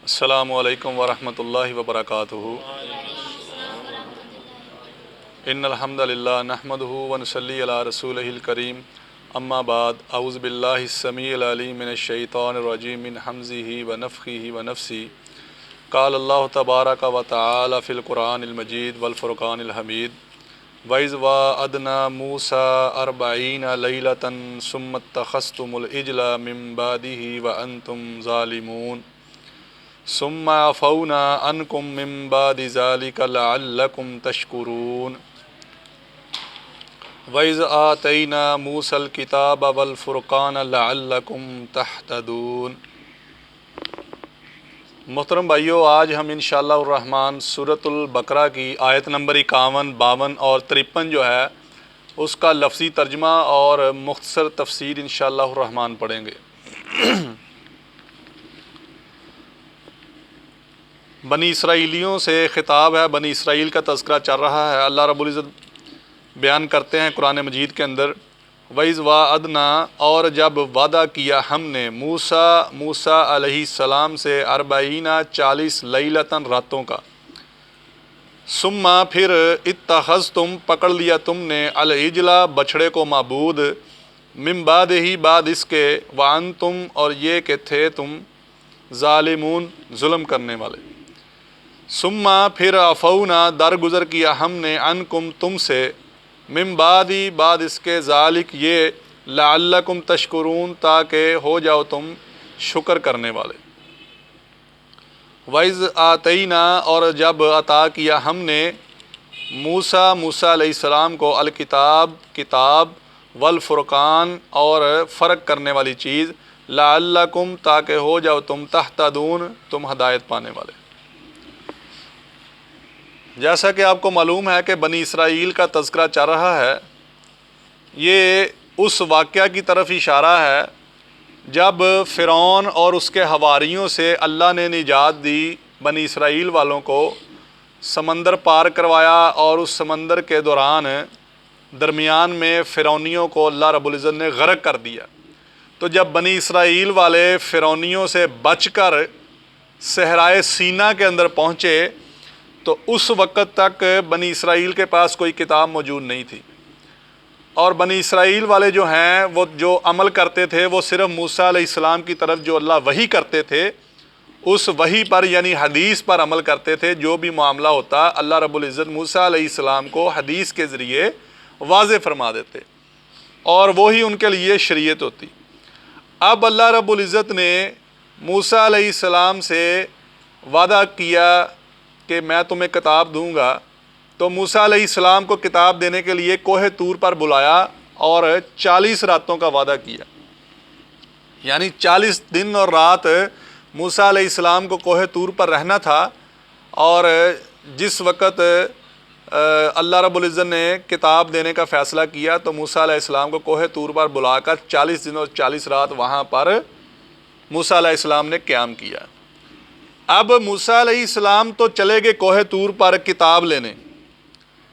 السلام علیکم ورحمۃ اللہ وبرکاتہ۔ ان الحمد للہ نحمدہ ونصلی علی رسولہ الکریم، اما بعد، اعوذ باللہ السمیع العلیم من الشیطان الرجیم من حمزہ ونفخہ ونفسی۔ قال اللہ تبارک و تعالی فی القرآن المجید والفرقان الحمید، وَإِذْ وَعَدْنَا مُوسَىٰ 40 لَيْلَةً ثُمَّ اتَّخَذْتُمُ الْعِجْلَ مِن بَعْدِهِ وَأَنْتُمْ ظَالِمُونَ ثُمَّ عَفَوْنَا عَنْكُم مِّن بَعْدِ ذَلِكَ لَعَلَّكُمْ تَشْكُرُونَ وَإِذْ آتَيْنَا مُوسَى الْكِتَابَ وَالْفُرْقَانَ لَعَلَّكُمْ تَهْتَدُونَ۔ محترم بھائیو، آج ہم انشاءاللہ الرحمن سورۃ البقرہ کی آیت نمبر 51، 52 اور 53 جو ہے اس کا لفظی ترجمہ اور مختصر تفسیر انشاءاللہ الرحمن پڑھیں گے۔ بنی اسرائیلیوں سے خطاب ہے، بنی اسرائیل کا تذکرہ چل رہا ہے۔ اللہ رب العزت بیان کرتے ہیں قرآن مجید کے اندر، وَإِذْ وَعَدْنَا، اور جب وعدہ کیا ہم نے موسیٰ علیہ السلام سے 40 لیلتاً راتوں کا، ثم پھر اتخذتم پکڑ لیا تم نے العجل بچھڑے کو معبود، من بعد ہی بعد اس کے، وانتم اور یہ کہ تھے تم ظالمون ظلم کرنے والے، ثم پھر عفونا درگزر کیا ہم نے عنکم تم سے، من بعد بعد اس کے، ذالک یہ، لعلکم تشکرون تاکہ ہو جاؤ تم شکر کرنے والے۔ وَإِذْ آتَيْنَا، اور جب عطا کیا ہم نے موسیٰ علیہ السلام کو کتاب والفرقان اور فرق کرنے والی چیز، لعلکم تاکہ ہو جاؤ تم تہتدون تم ہدایت پانے والے۔ جیسا کہ آپ کو معلوم ہے کہ بنی اسرائیل کا تذکرہ چل رہا ہے، یہ اس واقعہ کی طرف اشارہ ہے جب فرعون اور اس کے حواریوں سے اللہ نے نجات دی، بنی اسرائیل والوں کو سمندر پار کروایا، اور اس سمندر کے دوران درمیان میں فرعونیوں کو اللہ رب العزت نے غرق کر دیا۔ تو جب بنی اسرائیل والے فرعونیوں سے بچ کر صحرائے سینا کے اندر پہنچے تو اس وقت تک بنی اسرائیل کے پاس کوئی کتاب موجود نہیں تھی، اور بنی اسرائیل والے جو ہیں وہ جو عمل کرتے تھے وہ صرف موسیٰ علیہ السلام کی طرف جو اللہ وحی کرتے تھے اس وحی پر، یعنی حدیث پر عمل کرتے تھے۔ جو بھی معاملہ ہوتا اللہ رب العزت موسیٰ علیہ السلام کو حدیث کے ذریعے واضح فرما دیتے، اور وہی ان کے لیے شریعت ہوتی۔ اب اللہ رب العزت نے موسیٰ علیہ السلام سے وعدہ کیا کہ میں تمہیں کتاب دوں گا، تو موسیٰ علیہ السلام کو کتاب دینے کے لیے کوہ طور پر بلایا اور 40 راتوں کا وعدہ کیا، یعنی 40 دن اور رات موسیٰ علیہ السلام کو کوہ طور پر رہنا تھا۔ اور جس وقت اللہ رب العزت نے کتاب دینے کا فیصلہ کیا تو موسیٰ علیہ السلام کو کوہ طور پر بلا کر 40 دن اور 40 رات وہاں پر موسیٰ علیہ السلام نے قیام کیا۔ اب موسیٰ علیہ السلام تو چلے گئے کوہ طور پر کتاب لینے،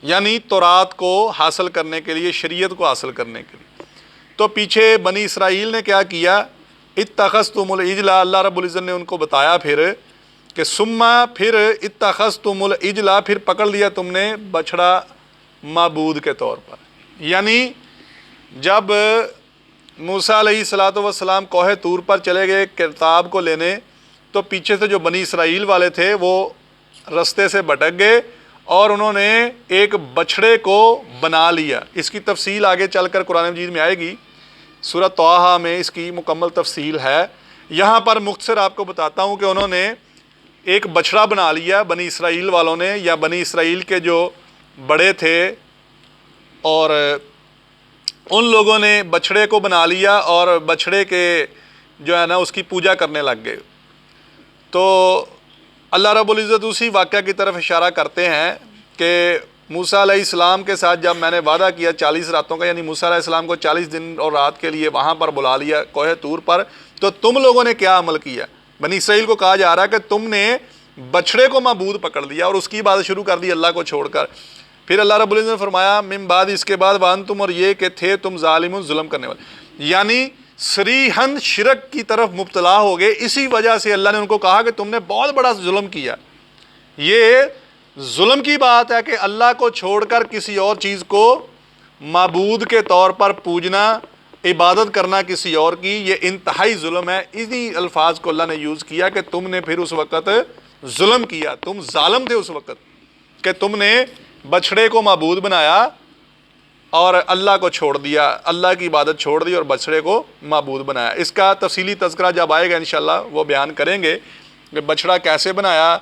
یعنی تورات کو حاصل کرنے کے لیے، شریعت کو حاصل کرنے کے لیے۔ تو پیچھے بنی اسرائیل نے کیا کیا؟ اتخذتم العجل، اللہ رب العزت نے ان کو بتایا پھر کہ ثم پھر اتخذتم العجل، پھر پکڑ لیا تم نے بچھڑا معبود کے طور پر۔ یعنی جب موسیٰ علیہ السلام کوہ طور پر چلے گئے کتاب کو لینے تو پیچھے سے جو بنی اسرائیل والے تھے وہ رستے سے بھٹک گئے اور انہوں نے ایک بچھڑے کو بنا لیا۔ اس کی تفصیل آگے چل کر قرآن مجید میں آئے گی، سورہ طٰہٰ میں اس کی مکمل تفصیل ہے۔ یہاں پر مختصر آپ کو بتاتا ہوں کہ انہوں نے ایک بچھڑا بنا لیا، بنی اسرائیل والوں نے، یا بنی اسرائیل کے جو بڑے تھے، اور ان لوگوں نے بچھڑے کو بنا لیا اور بچھڑے کے جو ہے نا اس کی پوجا کرنے لگ گئے۔ تو اللہ رب العزت اسی واقعہ کی طرف اشارہ کرتے ہیں کہ موسیٰ علیہ السلام کے ساتھ جب میں نے وعدہ کیا 40 راتوں کا، یعنی موسیٰ علیہ السلام کو 40 دن اور رات کے لیے وہاں پر بلا لیا کوہ طور پر، تو تم لوگوں نے کیا عمل کیا؟ بنی اسرائیل کو کہا جا رہا ہے کہ تم نے بچھڑے کو معبود پکڑ لیا اور اس کی عبادت شروع کر دی اللہ کو چھوڑ کر۔ پھر اللہ رب العزت نے فرمایا من بعد اس کے بعد، وانتم اور یہ کہ تھے تم ظالمون ظلم کرنے والے، یعنی صریحاً شرک کی طرف مبتلا ہو گئے، اسی وجہ سے اللہ نے ان کو کہا کہ تم نے بہت بڑا ظلم کیا۔ یہ ظلم کی بات ہے کہ اللہ کو چھوڑ کر کسی اور چیز کو معبود کے طور پر پوجنا، عبادت کرنا کسی اور کی، یہ انتہائی ظلم ہے۔ اسی الفاظ کو اللہ نے یوز کیا کہ تم نے پھر اس وقت ظلم کیا، تم ظالم تھے اس وقت کہ تم نے بچھڑے کو معبود بنایا اور اللہ کو چھوڑ دیا، اللہ کی عبادت چھوڑ دی اور بچھڑے کو معبود بنایا۔ اس کا تفصیلی تذکرہ جب آئے گا انشاءاللہ وہ بیان کریں گے کہ بچھڑا کیسے بنایا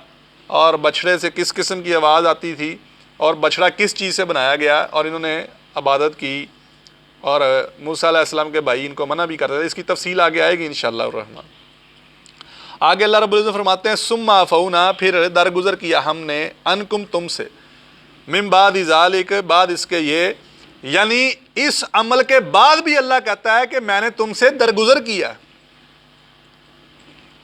اور بچھڑے سے کس قسم کی آواز آتی تھی اور بچھڑا کس چیز سے بنایا گیا، اور انہوں نے عبادت کی اور موسیٰ علیہ السلام کے بھائی ان کو منع بھی کرتے تھے۔ اس کی تفصیل آگے آئے گی انشاءاللہ الرحمن۔ آگے اللہ رب العزت فرماتے ہیں ثم عفونا، پھر درگزر کیا ہم نے عنکم تم سے، من بعد ذالک، بعد اس کے، یہ یعنی اس عمل کے بعد بھی اللہ کہتا ہے کہ میں نے تم سے درگزر کیا۔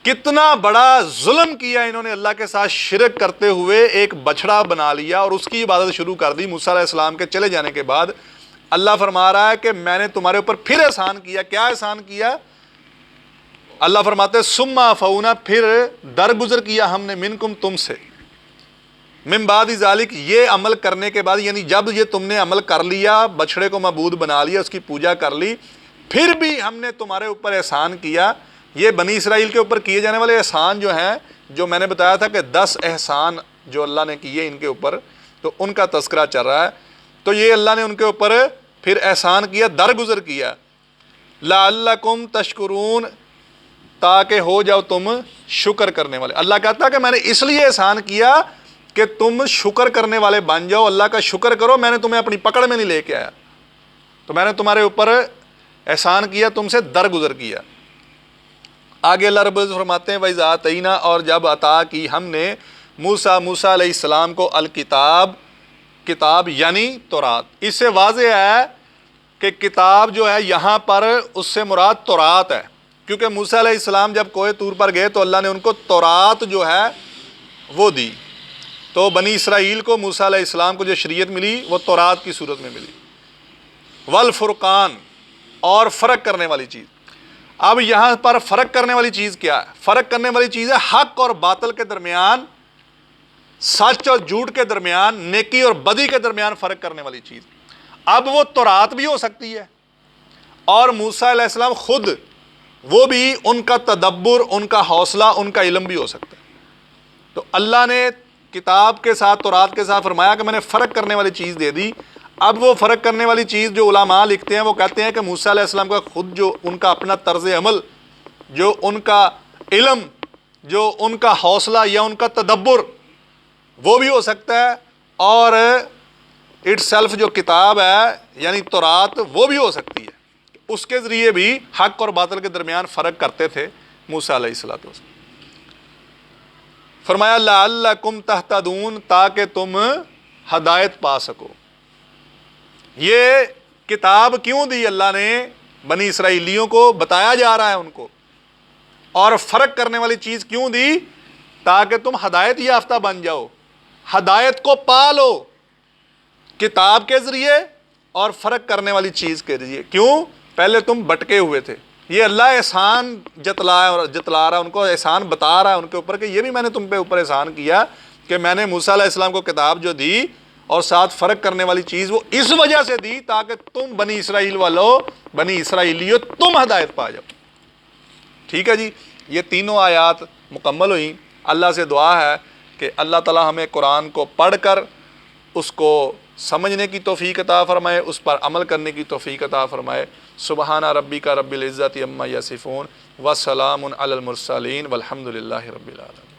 کتنا بڑا ظلم کیا انہوں نے اللہ کے ساتھ شرک کرتے ہوئے، ایک بچھڑا بنا لیا اور اس کی عبادت شروع کر دی موسیٰ علیہ السلام کے چلے جانے کے بعد۔ اللہ فرما رہا ہے کہ میں نے تمہارے اوپر پھر احسان کیا۔ کیا احسان کیا؟ اللہ فرماتے ہیں ثم عفونا، پھر درگزر کیا ہم نے منکم تم سے، من بعد ذالک، یہ عمل کرنے کے بعد، یعنی جب یہ تم نے عمل کر لیا، بچھڑے کو معبود بنا لیا، اس کی پوجا کر لی، پھر بھی ہم نے تمہارے اوپر احسان کیا۔ یہ بنی اسرائیل کے اوپر کیے جانے والے احسان جو ہیں، جو میں نے بتایا تھا کہ 10 احسان جو اللہ نے کیے ان کے اوپر، تو ان کا تذکرہ چل رہا ہے۔ تو یہ اللہ نے ان کے اوپر پھر احسان کیا، درگزر کیا، لعلکم تشکرون، تاکہ ہو جاؤ تم شکر کرنے والے۔ اللہ کہتا ہے کہ میں نے اس لیے احسان کیا کہ تم شکر کرنے والے بن جاؤ، اللہ کا شکر کرو، میں نے تمہیں اپنی پکڑ میں نہیں لے کے آیا، تو میں نے تمہارے اوپر احسان کیا، تم سے درگزر کیا۔ آگے اللہ رب العزت فرماتے ہیں وَإِذْ آتَيْنَا، اور جب عطا کی ہم نے موسیٰ علیہ السلام کو الکتاب، کتاب یعنی تورات۔ اس سے واضح ہے کہ کتاب جو ہے یہاں پر اس سے مراد تورات ہے، کیونکہ موسیٰ علیہ السلام جب کوہ طور پر گئے تو اللہ نے ان کو تورات جو ہے وہ دی، تو بنی اسرائیل کو موسیٰ علیہ السلام کو جو شریعت ملی وہ تورات کی صورت میں ملی۔ والفرقان، اور فرق کرنے والی چیز۔ اب یہاں پر فرق کرنے والی چیز کیا ہے؟ فرق کرنے والی چیز ہے حق اور باطل کے درمیان، سچ اور جھوٹ کے درمیان، نیکی اور بدی کے درمیان فرق کرنے والی چیز۔ اب وہ تورات بھی ہو سکتی ہے اور موسیٰ علیہ السلام خود، وہ بھی ان کا تدبر، ان کا حوصلہ، ان کا علم بھی ہو سکتا ہے۔ تو اللہ نے کتاب کے ساتھ، تورات کے ساتھ فرمایا کہ میں نے فرق کرنے والی چیز دے دی۔ اب وہ فرق کرنے والی چیز جو علماء لکھتے ہیں وہ کہتے ہیں کہ موسیٰ علیہ السلام کا خود جو ان کا اپنا طرز عمل، جو ان کا علم، جو ان کا حوصلہ یا ان کا تدبر، وہ بھی ہو سکتا ہے، اور اٹ سیلف جو کتاب ہے یعنی تورات، وہ بھی ہو سکتی ہے۔ اس کے ذریعے بھی حق اور باطل کے درمیان فرق کرتے تھے موسیٰ علیہ السلام۔ فرمایا لعلکم تہتدون، تاکہ تم ہدایت پا سکو۔ یہ کتاب کیوں دی اللہ نے بنی اسرائیلیوں کو؟ بتایا جا رہا ہے ان کو۔ اور فرق کرنے والی چیز کیوں دی؟ تاکہ تم ہدایت یافتہ بن جاؤ، ہدایت کو پا لو کتاب کے ذریعے اور فرق کرنے والی چیز کے ذریعے۔ کیوں؟ پہلے تم بٹکے ہوئے تھے۔ یہ اللہ احسان جتلا رہا ہے ان کو، احسان بتا رہا ہے ان کے اوپر کہ یہ بھی میں نے تم پہ اوپر احسان کیا کہ میں نے موسیٰ علیہ السلام کو کتاب جو دی اور ساتھ فرق کرنے والی چیز وہ اس وجہ سے دی تاکہ تم بنی اسرائیل والو، بنی اسرائیلیو، تم ہدایت پا جاؤ۔ ٹھیک ہے جی، یہ تینوں آیات مکمل ہوئیں۔ اللہ سے دعا ہے کہ اللہ تعالی ہمیں قرآن کو پڑھ کر اس کو سمجھنے کی توفیق عطا فرمائے، اس پر عمل کرنے کی توفیق عطا فرمائے۔ سبحان ربک رب العزت عما یصفون وسلام علی المرسلین والحمد للہ رب العالمین۔